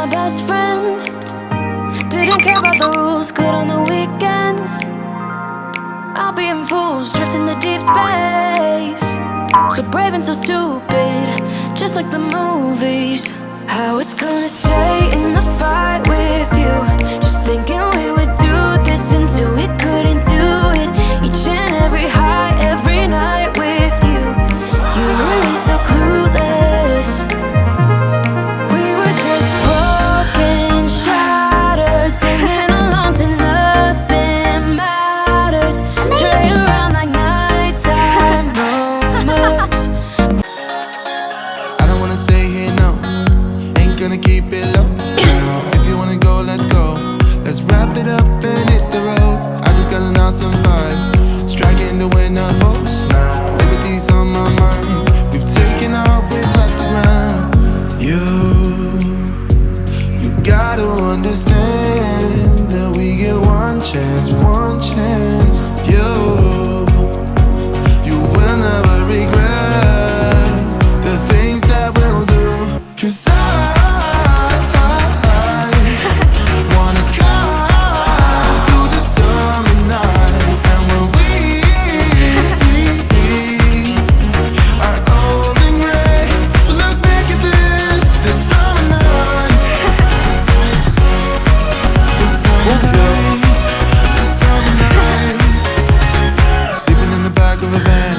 my best friend. Didn't care about the rules, good on the weekends. I'll be in fools, drifting to deep space. So brave and so stupid, just like the movies. I was gonna stay in the fight with you, just thinking we would do this until we couldn't do it. Each and every high, every night with you. You and me so clueless. We were just broken, shattered, singing along to nothing matters. Stray around like nighttime rumors. I don't wanna stay here, no. Ain't gonna keep it low. Now, if you wanna go, let's go. Let's wrap it up and hit the road. I just got an awesome vibe, striking the winner post now. Liberty's on my mind. We've taken off, we've left the ground. You gotta understand that we get one chance, one chance. You will never regret the things that we'll do. 'Cause I wanna drive through the summer night. And when we are old and gray, we'll look back at this summer night. The summer night, the summer night. Sleeping in the back of a van,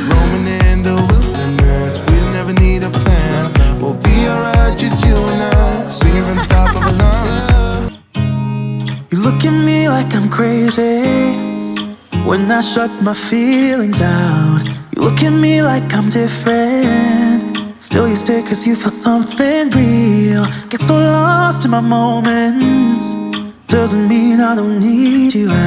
roaming in the wilderness. We'll never need a plan. We'll be alright, just you and I, singing from the top of our lungs. You look at me like I'm crazy when I shut my feelings out. You look at me like I'm different, still you stay 'cause you feel something real. Get so lost in my moments, doesn't mean I don't need you. I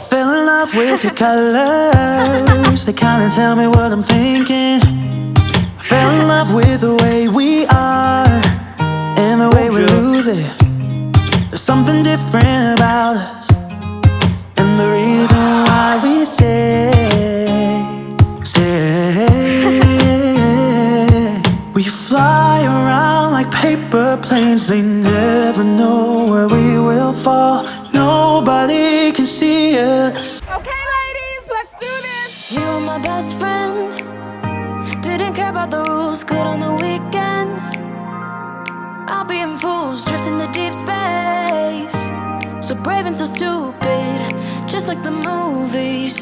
fell in love with your colors, they kinda tell me what I'm thinking. I fell in love with the way we are and the way we lose it. There's something different about us, and the reason why we stay. We fly around like paper planes, they never know where we will fall. Nobody can see us. Okay, ladies, let's do this. You were my best friend. Didn't care about the rules, good on the weekends. I'll be in fools, drifting to deep space. So brave and so stupid, just like the movies.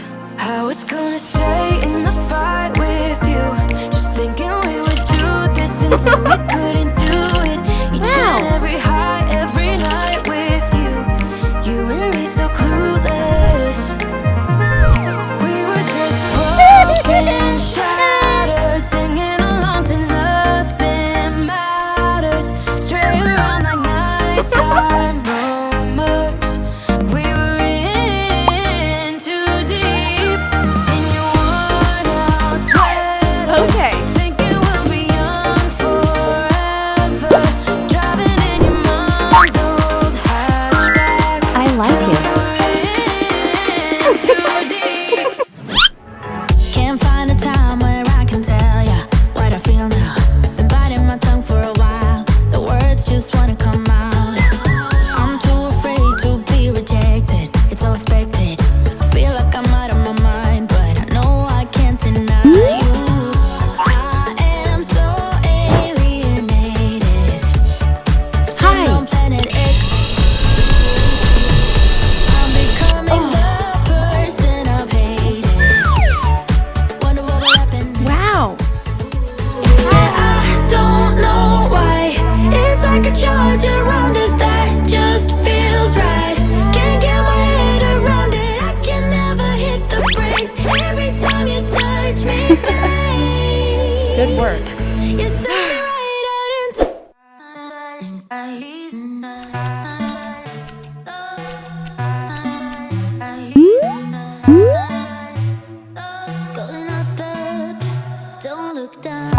I was gonna stay in the fight with you, just thinking we would do this until we couldn't do it. Each and every high, every night with you. You and me so clueless. We were just broken, shattered, singing along to nothing matters. Stray around like nighttime rumors. We were in too deep, in your worn out sweater. Okay. Thinking we'll be young forever, driving in your mom's old hatchback. I like We it. were in too deep. Can't find a time where I can tell ya what I feel now. Been biting my tongue for a while, the words just wanna come out. I'm too afraid to be rejected, it's so expected. I feel like I'm out of my mind, but I know I can't deny you. I am so alienated. Sitting on planet X. I'm becoming the person I've hated. Wonder what will happen next. Wow. Yeah, I don't know why. It's like a charge around us that just feels right. Can't get my head around it. I can never hit the brakes. Every time you touch me, babe. Good work. You set me right out into going up, up, don't look down.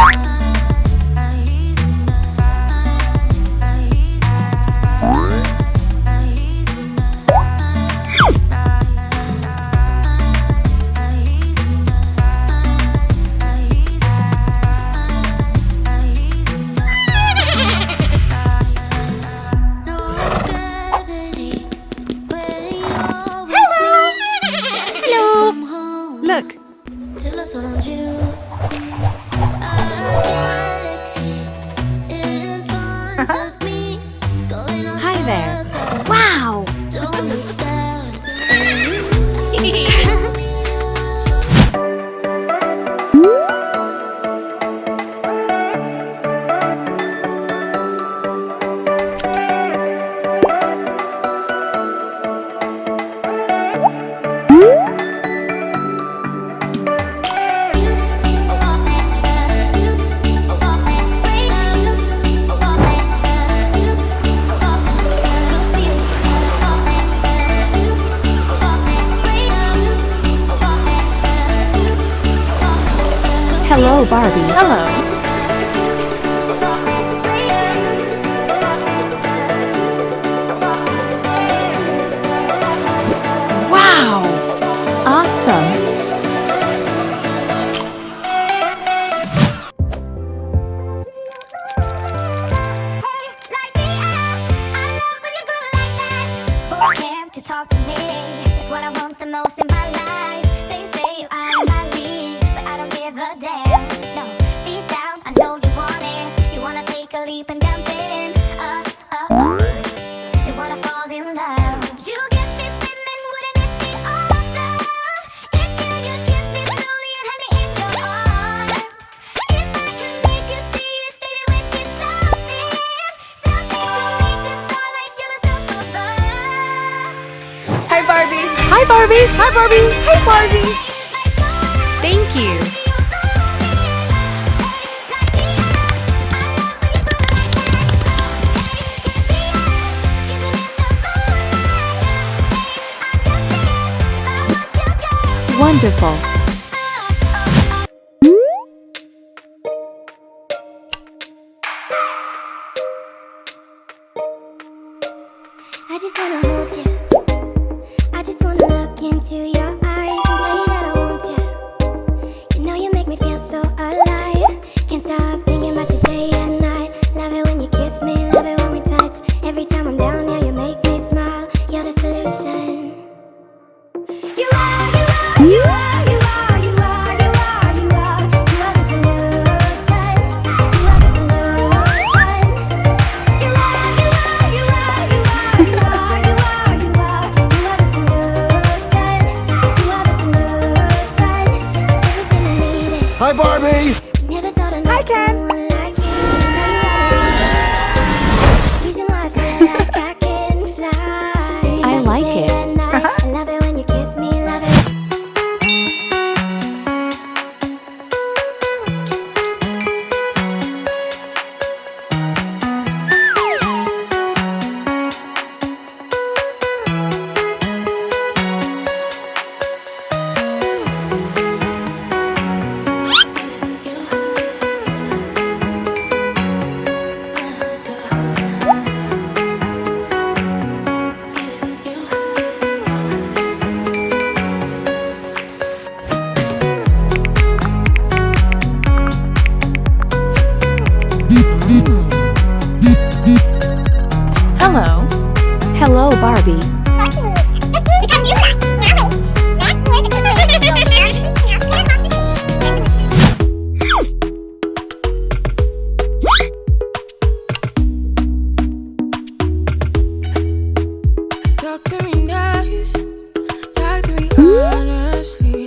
there. Wow! Hello, Barbie. Hello. Wow! Awesome. Boy, can't you talk to me? It's what I want the most in my life. They say you're out of my league, but I don't give a damn. No, deep down I know you want it. You wanna take a leap and jump in. You wanna fall in love. You get me spinning, wouldn't it be awesome if you just kiss me slowly and have me in your arms? If I could make you see it, baby, with me something to make the starlight jealous up above. Hi, Barbie. Hi, Barbie. Hi, Barbie. Hey, Barbie. Thank you. Wonderful. I just wanna hold you. I just wanna look into your eyes and tell you that I want you. You know you make me feel so alive. Can't stop thinking about you day and night. Love it when you kiss me, love it when we touch. Every time I'm down, yeah, you make me smile. You're the solution. You are, you are, you are, you are, you are, you are, you are. You are the solution. You are the solution. You are, you are, you are, you are, you are, you are, you are. You are the solution. You are the solution. Everything I needed. Hi, Barbie. Never thought I'd meet someone like you. You know you are the reason why I feel like I can fly. I like Day it. and night. I love it when you kiss me, love it. Hello. Hello, Barbie. Talk to me nice, talk to me honestly.